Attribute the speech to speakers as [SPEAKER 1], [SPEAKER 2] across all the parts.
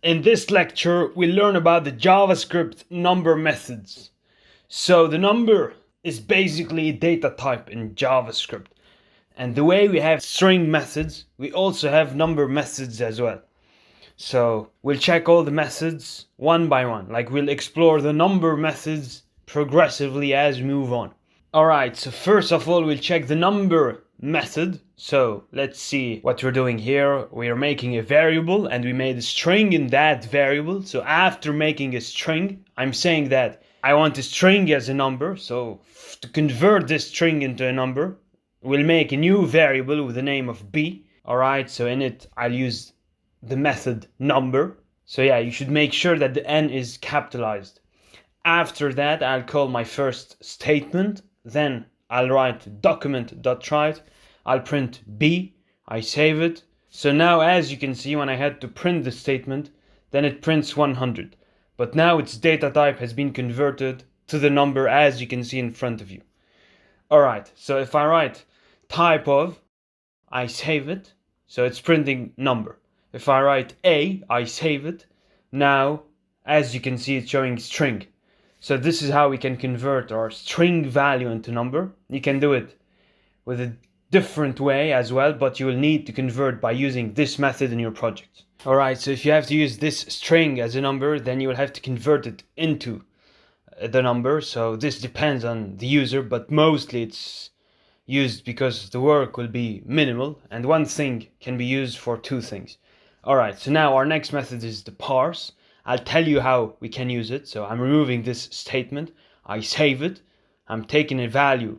[SPEAKER 1] In this lecture, we learn about the JavaScript number methods. So the number is basically a data type in JavaScript. And the way we have string methods, we also have number methods as well. So we'll check all the methods one by one. Like we'll explore the number methods progressively as we move on. Alright, so first of all, we'll check the number method. So let's see what we're doing here. We are making a variable and we made a string in that variable. So after making a string, I'm saying that I want a string as a number. So to convert this string into a number, we'll make a new variable with the name of b. Alright, so in it, I'll use the method number. So yeah, you should make sure that the n is capitalized. After that, I'll call my first statement. Then I'll write document.write. I'll print b. I save it. So now, as you can see, when I had to print the statement, then it prints 100. But now its data type has been converted to the number, as you can see in front of you. Alright, so if I write type of, I save it. So it's printing number. If I write a, I save it. Now, as you can see, it's showing string. So this is how we can convert our string value into number. You can do it with a different way as well, but you will need to convert by using this method in your project. Alright, so if you have to use this string as a number, then you will have to convert it into the number. So this depends on the user, but mostly it's used because the work will be minimal and one thing can be used for two things. Alright, so now our next method is the parse. I'll tell you how we can use it. So I'm removing this statement. I save it. I'm taking a value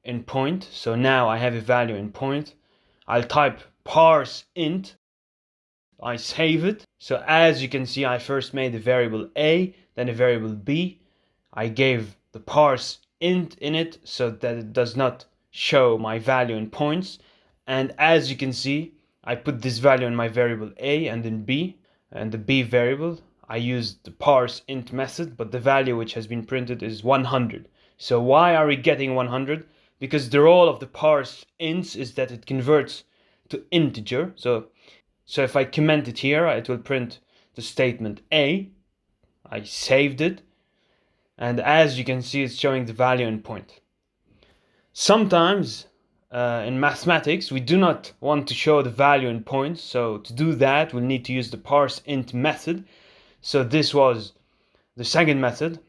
[SPEAKER 1] in point. So now I have a value in point. I'll type parse int. I save it. So as you can see, I first made a variable a, then a variable b. I gave the parse int in it so that it does not show my value in points. And as you can see, I put this value in my variable a and then b, and the b variable. I used the parse int method, but the value which has been printed is 100. So why are we getting 100? Because the role of the parse ints is that it converts to integer. So if I comment it here, it will print the statement a. I saved it. And as you can see, it's showing the value in point. Sometimes in mathematics, we do not want to show the value in points. So to do that, we'll need to use the parse int method. So this was the second method.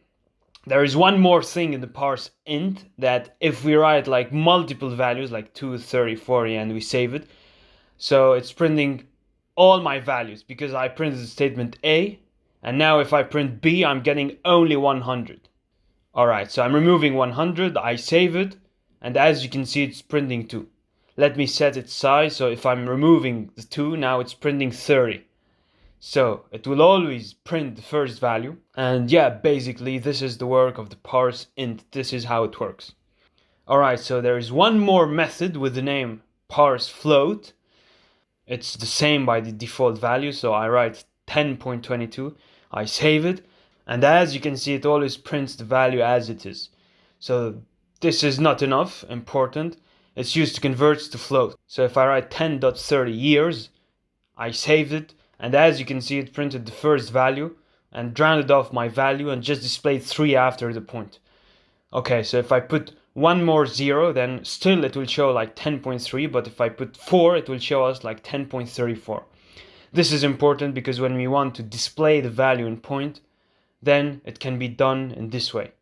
[SPEAKER 1] There is one more thing in the parse int, that if we write like multiple values like 2, 30, 40 and we save it, so it's printing all my values because I printed the statement a, and now if I print b, I'm getting only 100. Alright, so I'm removing 100, I save it, and as you can see, it's printing 2. Let me set its size. So if I'm removing the 2, now it's printing 30. So it will always print the first value. And yeah, basically this is the work of the parse int. This is how it works. Alright, so there is one more method with the name parse float. It's the same by the default value. So I write 10.22. I save it. And as you can see, it always prints the value as it is. So this is not enough important. It's used to convert to float. So if I write 10.30 years, I saved it. And as you can see, it printed the first value and rounded off my value and just displayed 3 after the point. Okay, so if I put one more 0, then still it will show like 10.3, but if I put 4, it will show us like 10.34. This is important because when we want to display the value in point, then it can be done in this way.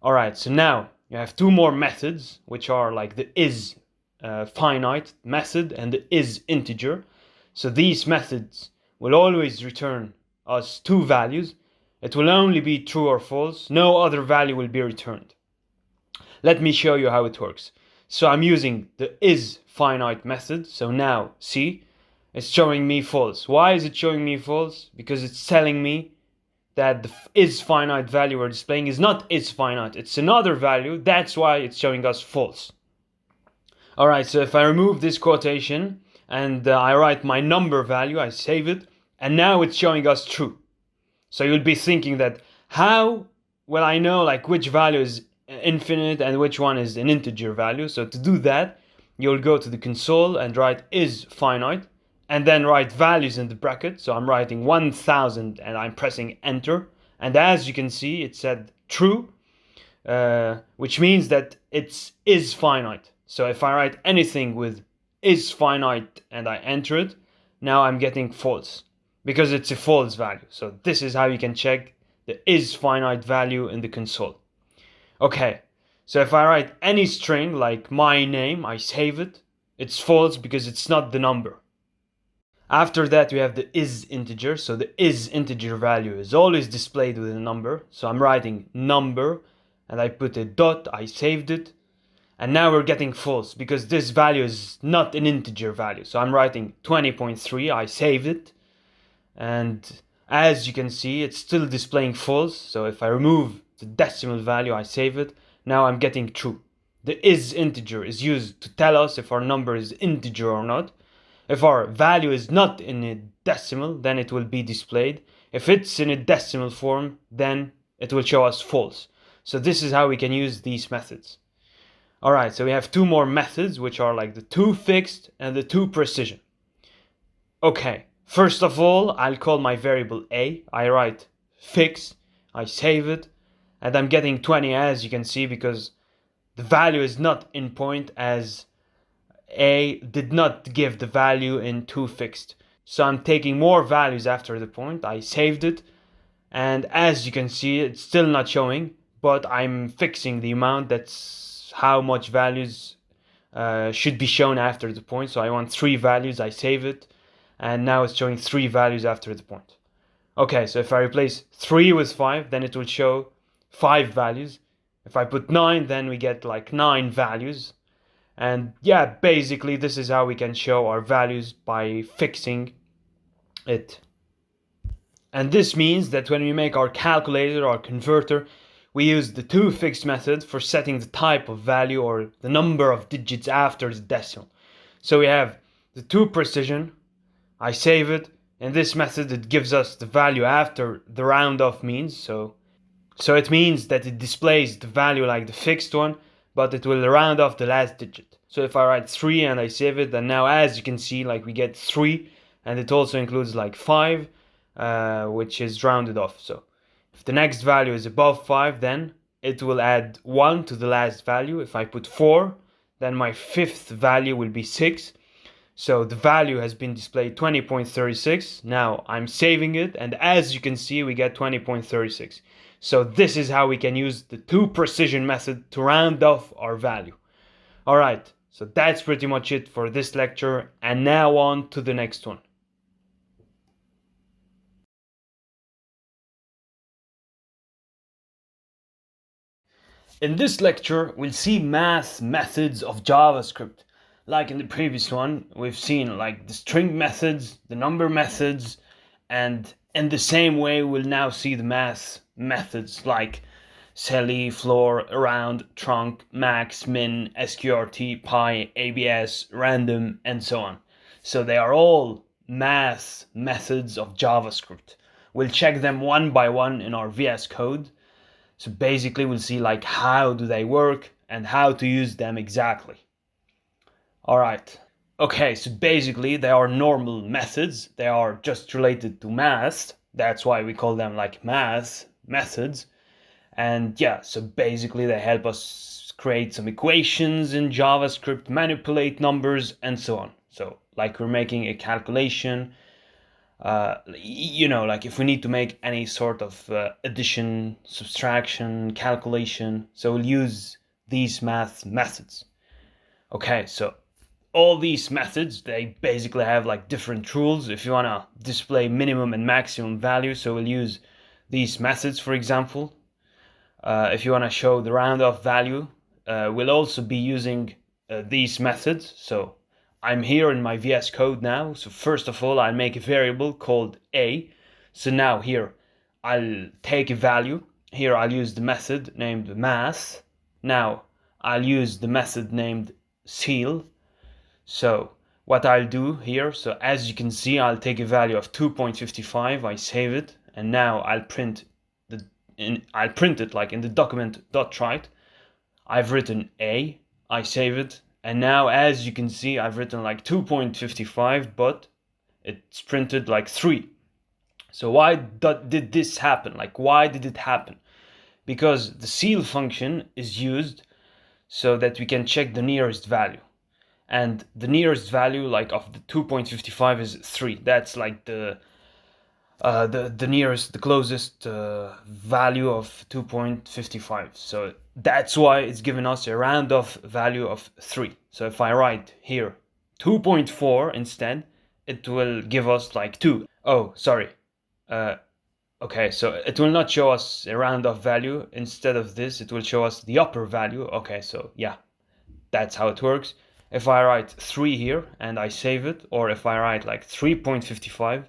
[SPEAKER 1] Alright, so now you have two more methods, which are like the is finite method and the is integer. So these methods will always return us two values. It will only be true or false. No other value will be returned. Let me show you how it works. So I'm using the is finite method. So now see, it's showing me false. Why is it showing me false? Because it's telling me that the is finite value we're displaying is not is finite. It's another value. That's why it's showing us false. Alright, so if I remove this quotation and I write my number value, I save it. And now it's showing us true. So you'll be thinking that how will I know like which value is infinite and which one is an integer value? So to do that, you'll go to the console and write is finite and then write values in the bracket. So I'm writing 1000 and I'm pressing enter. And as you can see, it said true, which means that it is finite. So if I write anything with is finite and I enter it, now I'm getting false because it's a false value. So this is how you can check the is finite value in the console. Okay, so if I write any string like my name, I save it, it's false because it's not the number. After that we have the is integer. So the is integer value is always displayed with a number. So I'm writing number and I put a dot, I saved it. And now we're getting false because this value is not an integer value. So I'm writing 20.3, I saved it. And as you can see, it's still displaying false. So if I remove the decimal value, I save it. Now I'm getting true. The is integer is used to tell us if our number is integer or not. If our value is not in a decimal, then it will be displayed. If it's in a decimal form, then it will show us false. So this is how we can use these methods. Alright, so we have two more methods, which are like the toFixed and the toPrecision. Okay, first of all, I'll call my variable a. I write fix, I save it, and I'm getting 20 as you can see because the value is not in point as a did not give the value in toFixed. So I'm taking more values after the point, I saved it, and as you can see, it's still not showing, but I'm fixing the amount that's how much values should be shown after the point. So I want 3 values, I save it, and now it's showing 3 values after the point. Okay, so if I replace 3 with 5, then it will show 5 values. If I put 9, then we get like 9 values. And yeah, basically this is how we can show our values by fixing it. And this means that when we make our calculator or converter, we use the toFixed method for setting the type of value or the number of digits after the decimal. So we have the toPrecision, I save it. In this method it gives us the value after the round off means. So it means that it displays the value like the fixed one, but it will round off the last digit. So if I write 3 and I save it, then now as you can see, like we get 3, and it also includes like 5, which is rounded off. So if the next value is above 5, then it will add 1 to the last value. If I put 4, then my 5th value will be 6. So the value has been displayed 20.36. Now I'm saving it, and as you can see, we get 20.36. So this is how we can use the toPrecision method to round off our value. Alright, so that's pretty much it for this lecture, and now on to the next one. In this lecture, we'll see math methods of JavaScript. Like in the previous one, we've seen like the string methods, the number methods, and in the same way, we'll now see the math methods like Seli, floor, around, trunc, max, min, sqrt, pi, abs, random, and so on. So they are all math methods of JavaScript. We'll check them one by one in our VS Code. So basically we'll see like how do they work and how to use them exactly. Alright. Okay, so basically they are normal methods. They are just related to math. That's why we call them like math methods. And yeah, so basically they help us create some equations in JavaScript, manipulate numbers, and so on. So like we're making a calculation, like if we need to make any sort of addition, subtraction, calculation, so we'll use these math methods. Okay, so all these methods, they basically have like different rules. If you want to display minimum and maximum value, so we'll use these methods, for example. If you want to show the round off value, we'll also be using these methods. So I'm here in my VS Code now. So first of all, I'll make a variable called a. So now here, I'll take a value. Here I'll use the method named math. Now I'll use the method named seal. So what I'll do here, so as you can see, I'll take a value of 2.55, I save it, and now I'll print it like in the document.write. I've written a, I save it, and now as you can see, I've written like 2.55, but it's printed like 3. So why did this happen? Like, why did it happen? Because the ceil function is used so that we can check the nearest value. And the nearest value, like, of the 2.55 is 3. That's like the nearest, the closest value of 2.55. So that's why it's given us a round off value of 3. So if I write here 2.4 instead, it will give us like 2. Oh, sorry. Okay, so it will not show us a round off value. Instead of this, it will show us the upper value. Okay, so yeah, that's how it works. If I write 3 here and I save it, or if I write like 3.55,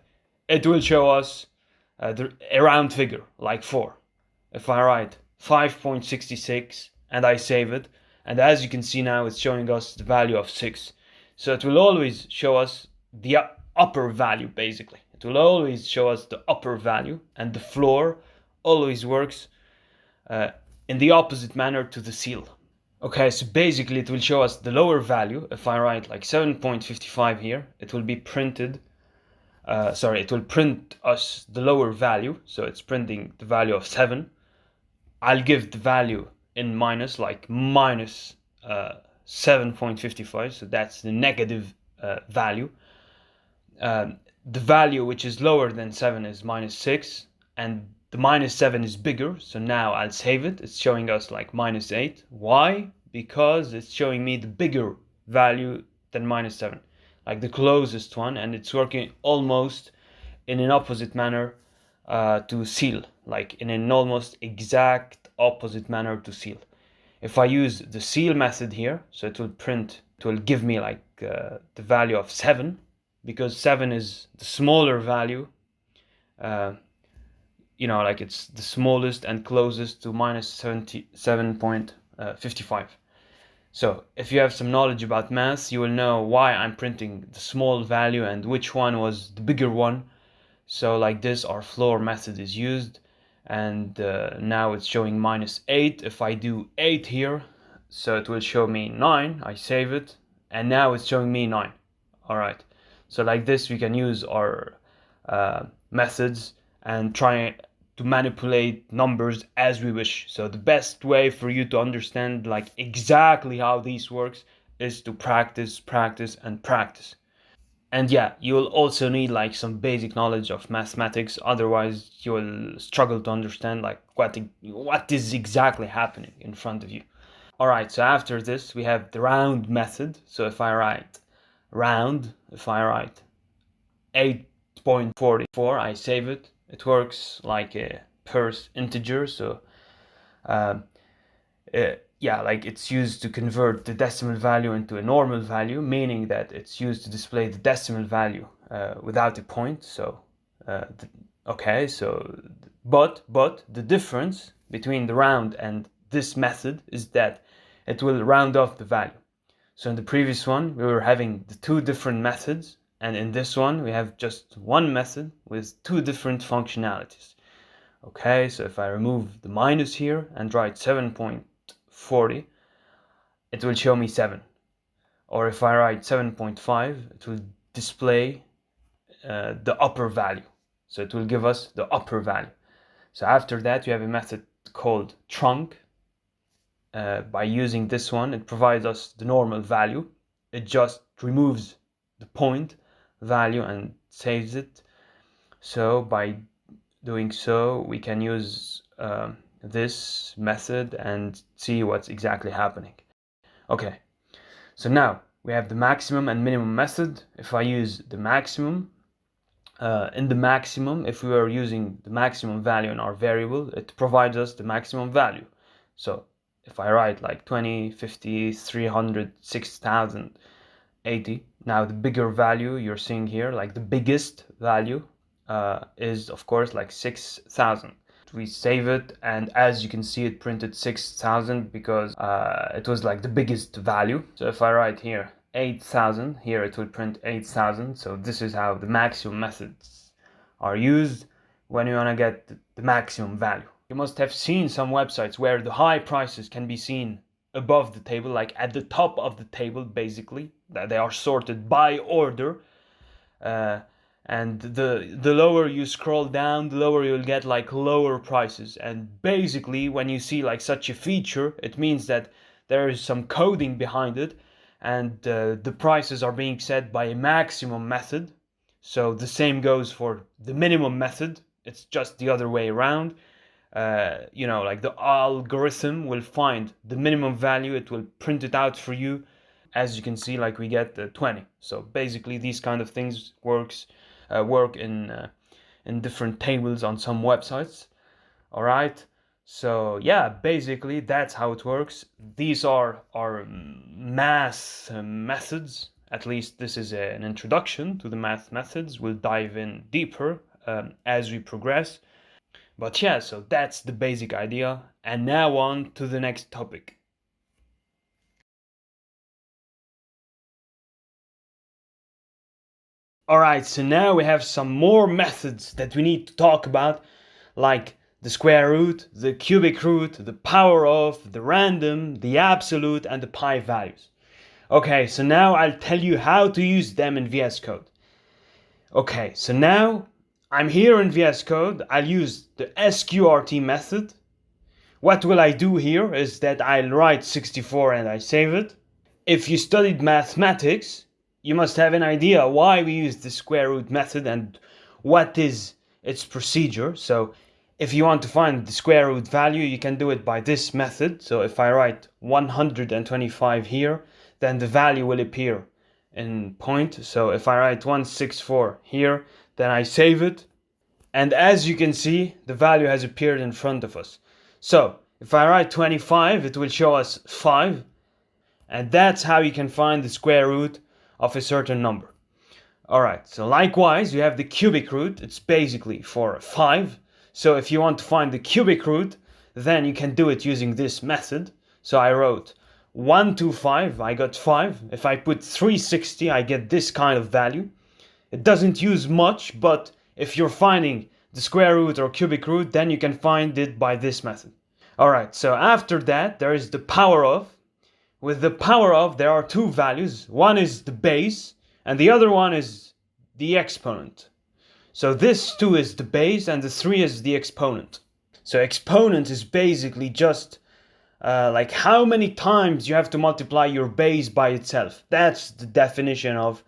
[SPEAKER 1] it will show us a round figure, like 4. If I write 5.66 and I save it, and as you can see now, it's showing us the value of 6. So it will always show us the upper value, basically. It will always show us the upper value, and the floor always works in the opposite manner to the ceil. Okay, so basically it will show us the lower value. If I write like 7.55 here, it will be printed. It will print us the lower value. So it's printing the value of 7. I'll give the value in minus, like minus 7.55. So that's the negative value. The value which is lower than 7 is minus 6, and the minus 7 is bigger, so now I'll save it. It's showing us like minus 8. Why? Because it's showing me the bigger value than minus 7, like the closest one, and it's working almost in an opposite manner to ceil, like in an almost exact opposite manner to ceil. If I use the ceil method here, so it will give me like the value of 7, because 7 is the smaller value, like it's the smallest and closest to minus 77.55. So if you have some knowledge about math, you will know why I'm printing the small value and which one was the bigger one. So like this, our floor method is used, and now it's showing minus 8. If I do 8 here, so it will show me 9. I save it, and now it's showing me 9. All right. So like this, we can use our methods and try to manipulate numbers as we wish. So the best way for you to understand like exactly how this works is to practice, practice, and practice. And yeah, you will also need like some basic knowledge of mathematics. Otherwise, you will struggle to understand like what is exactly happening in front of you. All right, so after this, we have the round method. So if I write round, if I write 8.44, I save it. It works like a first integer. So like it's used to convert the decimal value into a normal value, meaning that it's used to display the decimal value without a point. So but the difference between the round and this method is that it will round off the value. So in the previous one, we were having the 2 different methods, and in this one, we have just one method with 2 different functionalities. Okay, so if I remove the minus here and write 7.40, it will show me 7. Or if I write 7.5, it will display the upper value. So it will give us the upper value. So after that, you have a method called trunc. By using this one, it provides us the normal value. It just removes the point value and saves it. So by doing so, we can use this method and see what's exactly happening. Okay, so now we have the maximum and minimum method. If I use the maximum, in the maximum, if we are using the maximum value in our variable, it provides us the maximum value. So if I write like 20, 50, 300, 6,000, 80, now the bigger value you're seeing here, like the biggest value is of course like 6,000. We save it, and as you can see, it printed 6,000 because it was like the biggest value. So if I write here 8,000, here it will print 8,000. So this is how the maximum methods are used when you want to get the maximum value. You must have seen some websites where the high prices can be seen above the table, like at the top of the table, basically, that they are sorted by order. and the lower you scroll down, the lower you'll get like lower prices. And basically when you see like such a feature, it means that there is some coding behind it, and the prices are being set by a maximum method. So the same goes for the minimum method, it's just the other way around. Like the algorithm will find the minimum value, it will print it out for you. As you can see, like we get 20. So basically these kind of things work in different tables on some websites. All right, so yeah, basically that's how it works. These are our math methods. At least this is an introduction to the math methods. We'll dive in deeper as we progress. But yeah, so that's the basic idea. And now on to the next topic. Alright, so now we have some more methods that we need to talk about, like the square root, the cubic root, the power of, the random, the absolute, and the pi values. Okay, so now I'll tell you how to use them in VS Code. Okay, so now I'm here in VS Code. I'll use the sqrt method. What will I do here is that I'll write 64 and I save it. If you studied mathematics, you must have an idea why we use the square root method and what is its procedure. So if you want to find the square root value, you can do it by this method. So if I write 125 here, then the value will appear in point. So if I write 164 here, then I save it. And as you can see, the value has appeared in front of us. So if I write 25, it will show us 5. And that's how you can find the square root of a certain number. Alright, so likewise, you have the cubic root. It's basically for 5. So if you want to find the cubic root, then you can do it using this method. So I wrote 125, I got 5. If I put 360, I get this kind of value. It doesn't use much, but if you're finding the square root or cubic root, then you can find it by this method. Alright, so after that, there is the power of. With the power of, there are two values. One is the base, and the other one is the exponent. So this 2 is the base, and the 3 is the exponent. So exponent is basically just like how many times you have to multiply your base by itself. That's the definition of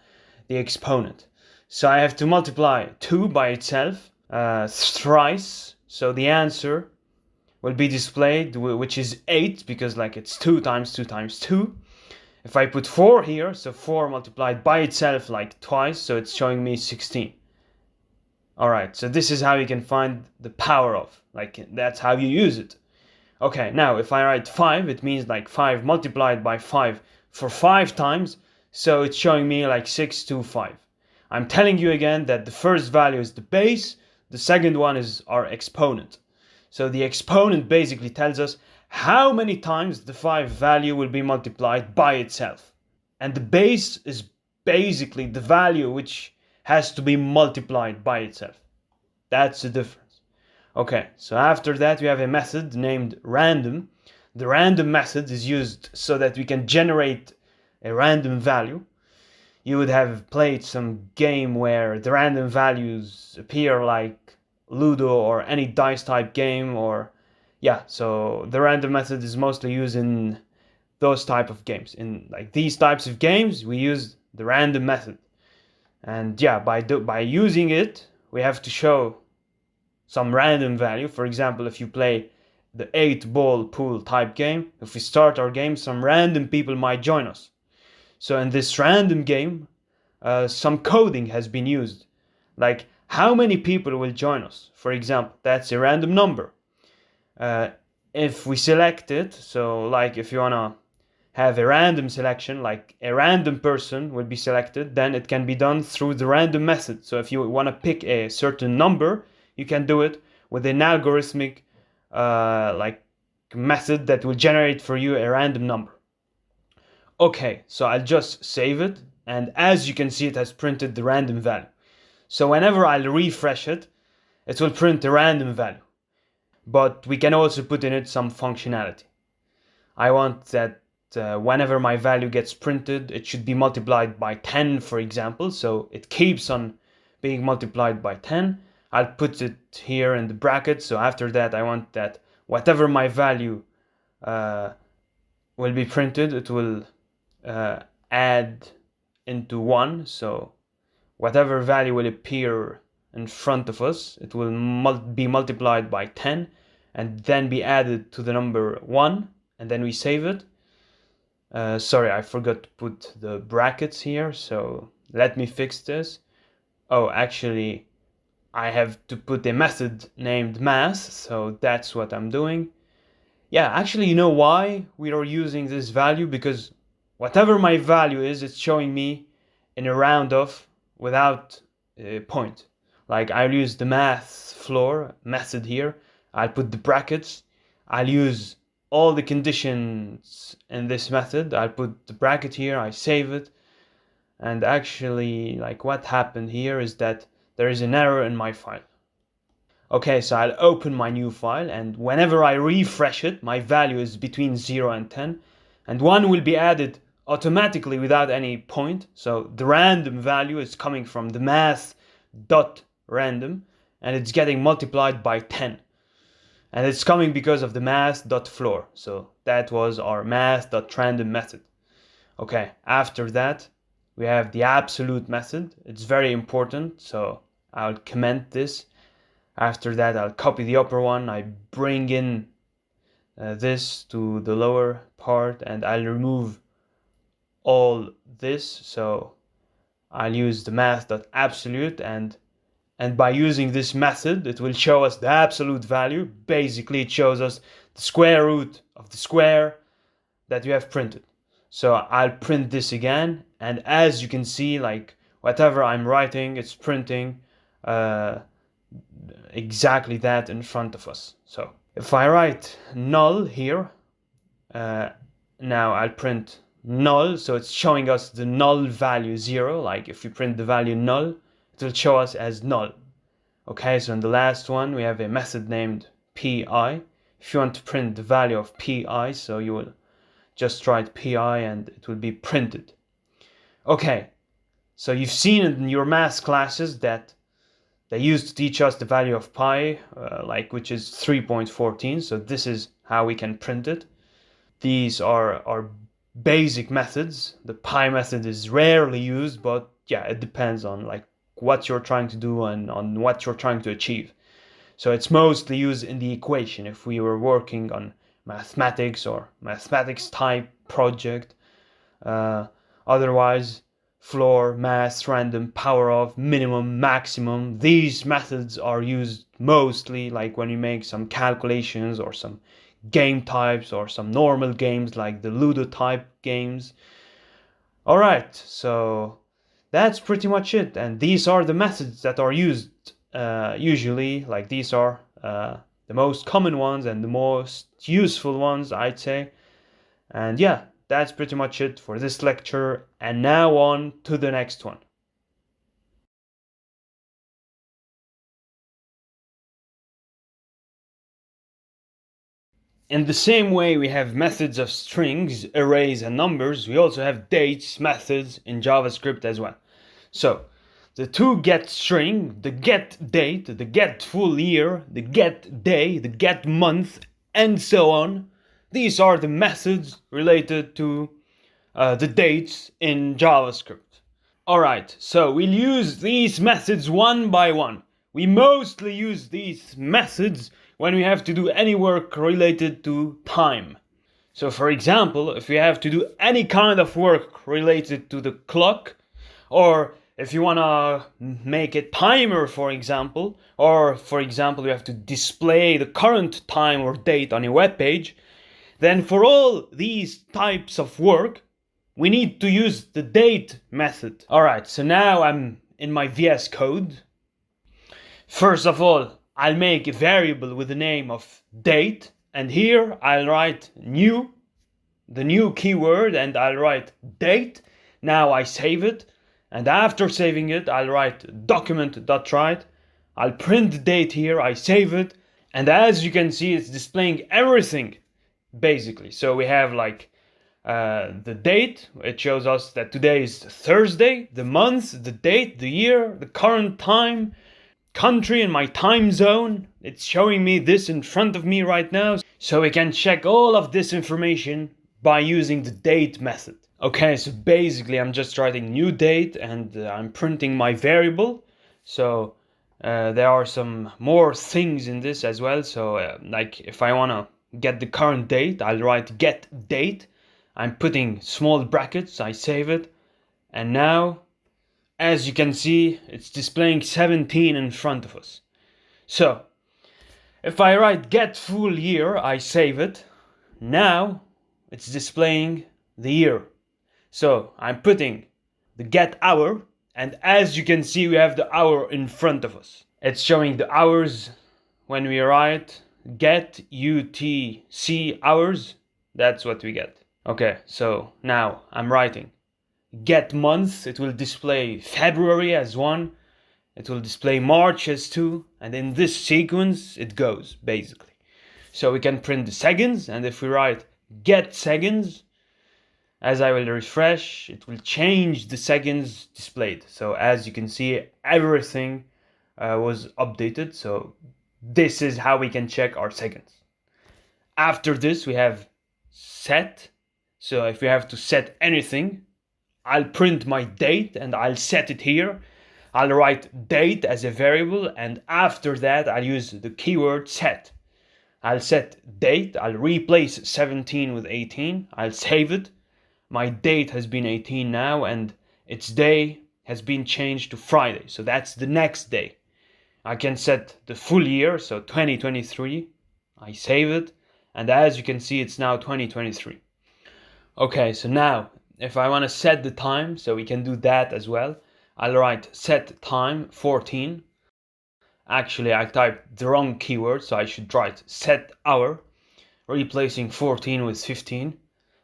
[SPEAKER 1] the exponent. So I have to multiply 2 by itself thrice. So the answer will be displayed, which is 8, because like it's 2 times 2 times 2. If I put 4 here, so 4 multiplied by itself like twice, so it's showing me 16. Alright, so this is how you can find the power of, like that's how you use it. Okay, now if I write 5, it means like 5 multiplied by 5 for 5 times, so it's showing me like 625. I'm telling you again that the first value is the base, the second one is our exponent. So the exponent basically tells us how many times the 5 value will be multiplied by itself. And the base is basically the value which has to be multiplied by itself. That's the difference. Okay, so after that we have a method named random. The random method is used so that we can generate a random value. You would have played some game where the random values appear like Ludo or any dice type game, or yeah, so the random method is mostly used in those type of games. In like these types of games, we use the random method. And yeah, by using it, we have to show some random value. For example, if you play the 8-ball pool type game, if we start our game, some random people might join us. So in this random game, some coding has been used, like how many people will join us. For example, that's a random number. If we select it, so like if you wanna have a random selection, like a random person will be selected, then it can be done through the random method. So if you wanna pick a certain number, you can do it with an algorithmic like method that will generate for you a random number. Okay, so I'll just save it, and as you can see, it has printed the random value. So whenever I'll refresh it, it will print a random value. But we can also put in it some functionality. I want that whenever my value gets printed, it should be multiplied by 10, for example. So it keeps on being multiplied by 10. I'll put it here in the bracket. So after that, I want that whatever my value will be printed, it will add into 1. So whatever value will appear in front of us, it will be multiplied by 10 and then be added to the number 1, and then we save it. Sorry, I forgot to put the brackets here, so let me fix this. Oh, actually, I have to put a method named mass, so that's what I'm doing. Yeah, actually, you know why we are using this value? Because whatever my value is, it's showing me in a round off without a point. Like, I'll use the math floor method here. I'll put the brackets. I'll use all the conditions in this method. I'll put the bracket here. I save it. And actually, like, what happened here is that there is an error in my file. Okay, so I'll open my new file, and whenever I refresh it, my value is between 0 and 10, and 1 will be added automatically without any point. So the random value is coming from the math.random, and it's getting multiplied by 10. And it's coming because of the math.floor. So that was our math.random method. Okay, after that, we have the absolute method. It's very important, so I'll comment this. After that, I'll copy the upper one. I bring in this to the lower part, and I'll remove all this. So I'll use the math.absolute, and by using this method, it will show us the absolute value. Basically, it shows us the square root of the square that you have printed. So I'll print this again, and as you can see, like, whatever I'm writing, it's printing exactly that in front of us. So if I write null here, now I'll print null, so it's showing us the null value 0. Like, if we print the value null, it will show us as null. Okay, so in the last one, we have a method named pi. If you want to print the value of pi, so you will just write pi and it will be printed. Okay, so you've seen in your math classes that they used to teach us the value of pi, which is 3.14. So this is how we can print it. These are our basic methods. The pi method is rarely used, but yeah, it depends on like what you're trying to do and on what you're trying to achieve. So it's mostly used in the equation if we were working on mathematics or mathematics type project. Otherwise, floor, mass, random, power of, minimum, maximum. These methods are used mostly like when you make some calculations or some game types or some normal games like the Ludo type games. Alright, so that's pretty much it. And these are the methods that are used usually. Like, these are the most common ones and the most useful ones, I'd say. And yeah, that's pretty much it for this lecture, and now on to the next one. In the same way we have methods of strings, arrays, and numbers, we also have dates methods in JavaScript as well. So the to get string, the get date, the get full year, the get day, the get month, and so on. These are the methods related to the dates in JavaScript. Alright, so we'll use these methods one by one. We mostly use these methods when we have to do any work related to time. So for example, if we have to do any kind of work related to the clock, or if you want to make a timer, for example, or for example, you have to display the current time or date on a web page, then for all these types of work, we need to use the date method. Alright, so now I'm in my VS Code. First of all, I'll make a variable with the name of date, and here I'll write new, the new keyword, and I'll write date. Now I save it, and after saving it, I'll write document.write. I'll print the date here, I save it, and as you can see, it's displaying everything, basically. So we have like the date. It shows us that today is Thursday, the month, the date, the year, the current time, country, and my time zone. It's showing me this in front of me right now, so we can check all of this information by using the date method. Okay, so basically I'm just writing new date and I'm printing my variable. So there are some more things in this as well. So like if I want to get the current date, I'll write get date. I'm putting small brackets, I save it, and now as you can see it's displaying 17 in front of us. So if I write get full year, I save it. Now it's displaying the year. So I'm putting the get hour, and as you can see we have the hour in front of us. It's showing the hours when we write get UTC hours. That's what we get. Okay, so now I'm writing get month. It will display February as 1. It will display March as 2. And in this sequence it goes basically. So we can print the seconds, and if we write get seconds, as I will refresh, it will change the seconds displayed. So as you can see, everything was updated. So this is how we can check our seconds. After this we have set. So if we have to set anything, I'll print my date and I'll set it here. I'll write date as a variable, and after that I'll use the keyword set. I'll set date, I'll replace 17 with 18, I'll save it. My date has been 18 now, and its day has been changed to Friday, so that's the next day. I can set the full year, so 2023, I save it, and as you can see it's now 2023. Okay, so now if I want to set the time, so we can do that as well. I'll write set time 14. Actually I typed the wrong keyword, so I should write set hour, replacing 14 with 15.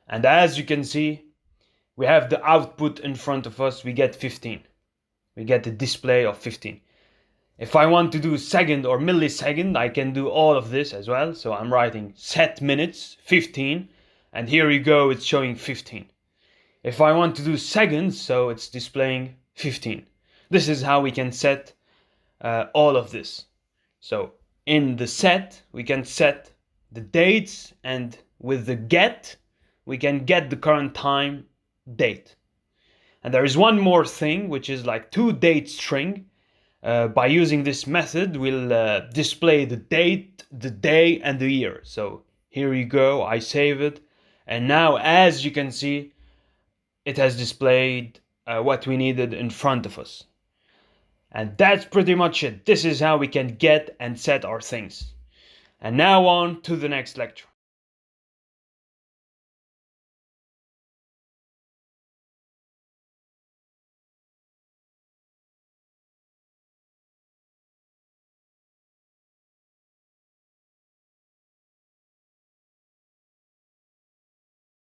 [SPEAKER 1] And as you can see, we have the output in front of us. We get 15. We get the display of 15. If I want to do second or millisecond, I can do all of this as well. So I'm writing set minutes 15, and here you go, it's showing 15. If I want to do seconds, so it's displaying 15. This is how we can set all of this. So in the set, we can set the dates, and with the get, we can get the current time date. And there is one more thing, which is like toDate string. By using this method, we'll display the date, the day, and the year. So here you go, I save it. And now, as you can see, it has displayed what we needed in front of us. And that's pretty much it. This is how we can get and set our things. And now on to the next lecture.